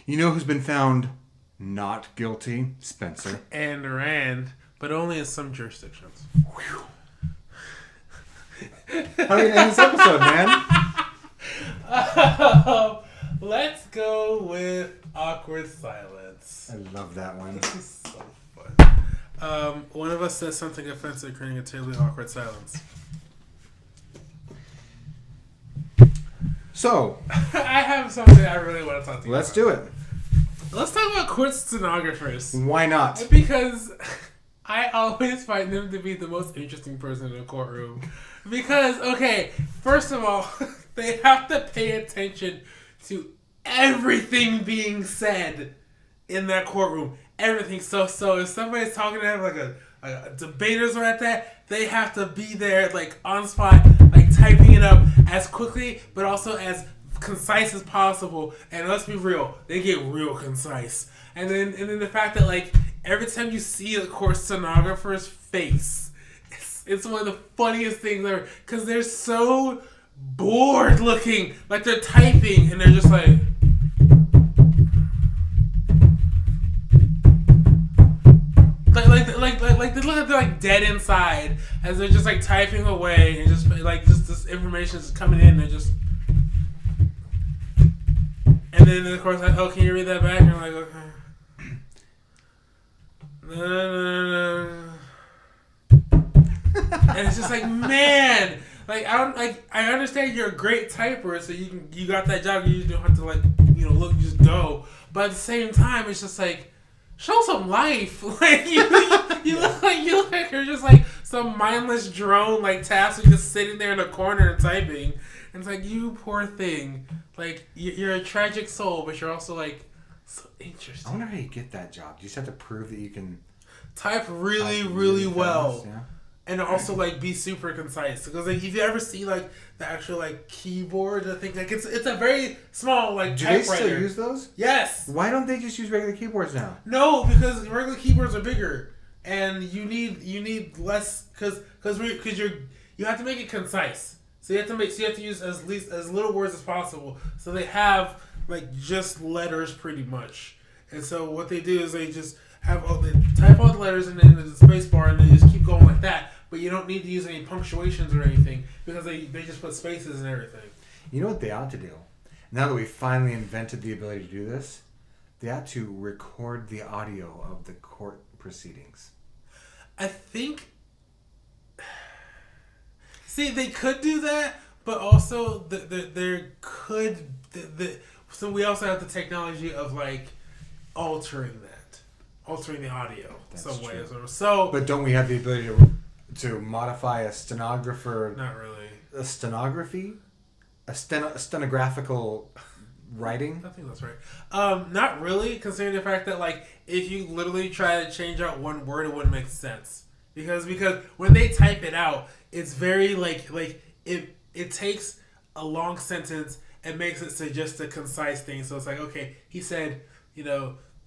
You know who's been found not guilty? Spencer. And Rand, but only in some jurisdictions. Whew. How are you end this episode, man? Let's go with awkward silence. I love that one. This is so fun. One of us says something offensive, creating a terribly awkward silence. So, I have something I really want to talk to you let's about. do it. Let's talk about court stenographers. Why not? Because I always find them to be the most interesting person in a courtroom. Because, okay, first of all, they have to pay attention to everything being said in that courtroom. Everything. So if somebody's talking to them, like a debaters or at that, they have to be there, like, on the spot, like, typing it up as quickly, but also as concise as possible. And let's be real, they get real concise. And then the fact that, like, every time you see a court stenographer's face, it's one of the funniest things ever, because they're so bored looking, like they're typing and they're just like, like they look like they're like dead inside as they're just like typing away and just this information is coming in and they're just, and then of course like, oh, can you read that back? And I'm like, okay. And it's just like, man, like I understand you're a great typer, so you got that job. You don't have to look, just go. But at the same time, it's just like, show some life. Like you look like you're just like some mindless drone, like task just sitting there in a corner and typing. And it's like, you poor thing. Like you're a tragic soul, but you're also like so interesting. I wonder how you get that job. Do you just have to prove that you can type really well? Fast, yeah? And also, like, be super concise. Because, like, if you ever see, like, the actual, like, keyboard, I think, like, it's a very small, like, typewriter. Do they still use those? Yes. Why don't they just use regular keyboards now? No, because regular keyboards are bigger. And you need less, because you have to make it concise. So you have to use as little words as possible. So they have, like, just letters pretty much. And so what they do is they just type all the letters and then the space bar and they just keep going like that. But you don't need to use any punctuations or anything because they just put spaces and everything. You know what they ought to do? Now that we finally invented the ability to do this, they ought to record the audio of the court proceedings. I think... See, they could do that, but also there could... So we also have the technology of, like, altering the audio some ways. So, but don't we have the ability to modify a stenographer? Not really. A stenography? A stenographical writing? I think that's right. Not really, considering the fact that, like, if you literally try to change out one word, it wouldn't make sense. Because when they type it out, it's very, like it takes a long sentence and makes it to just a concise thing. So it's like, okay, he said,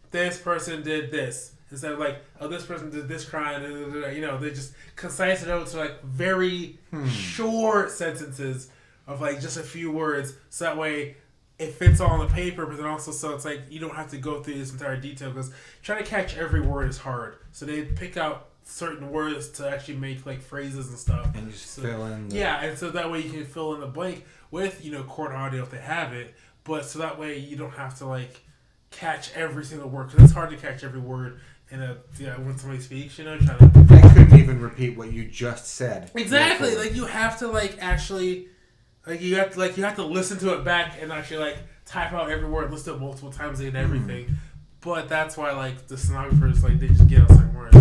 this person did this. Instead of like, oh, this person did this crime. They just concise it out to like very short sentences of like just a few words. So that way it fits all on the paper, but then also so it's like you don't have to go through this entire detail because trying to catch every word is hard. So they pick out certain words to actually make like phrases and stuff. And you just fill in. And so that way you can fill in the blank with, court audio if they have it. But so that way you don't have to like catch every single word because it's hard to catch every word when somebody speaks, trying to... I couldn't even repeat what you just said. Exactly. Like you have to like actually you have to listen to it back and actually like type out every word, listen to it multiple times and everything. But that's why like the stenographers like they just get out certain words.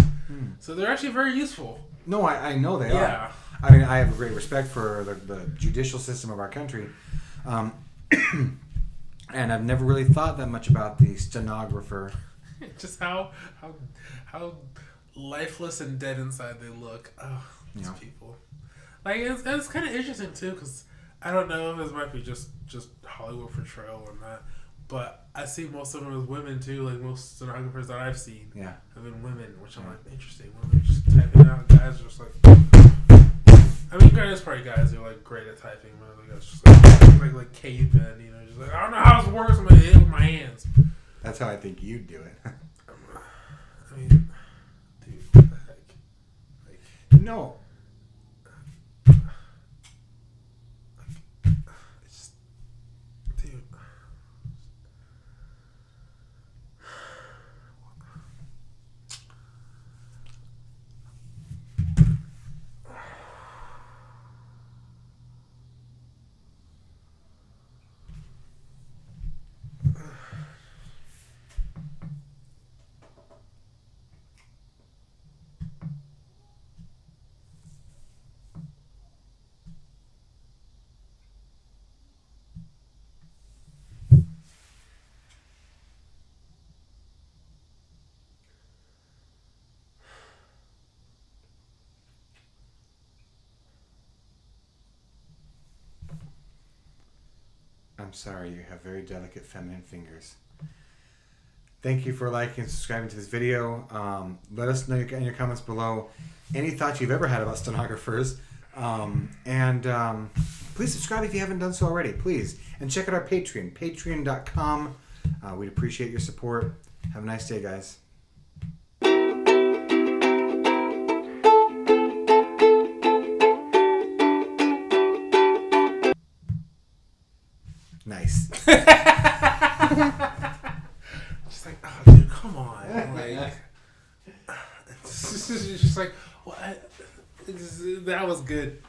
So they're actually very useful. No, I know they are. Yeah. I mean, I have a great respect for the judicial system of our country. And I've never really thought that much about the stenographer. Just how lifeless and dead inside they look. Oh, these people. Like it's kind of interesting too, because I don't know if this might be just Hollywood portrayal or not, but I see most of them as women too. Like most stenographers that I've seen have been women, which I'm like, interesting. Women just typing out, guys are just like. I mean, there's probably guys who are like great at typing, but like, it's just like cavemen, just like I don't know how this works. I'm gonna hit it with my hands. That's how I think you'd do it. I mean, dude, what the heck? Like, No. it's, dude. I'm sorry, you have very delicate feminine fingers. Thank you for liking and subscribing to this video. Let us know in your comments below any thoughts you've ever had about stenographers. Please subscribe if you haven't done so already, please. And check out our Patreon, patreon.com. We'd appreciate your support. Have a nice day, guys. Nice. Just like, oh, dude, come on. Like, it's just like, what? That was good.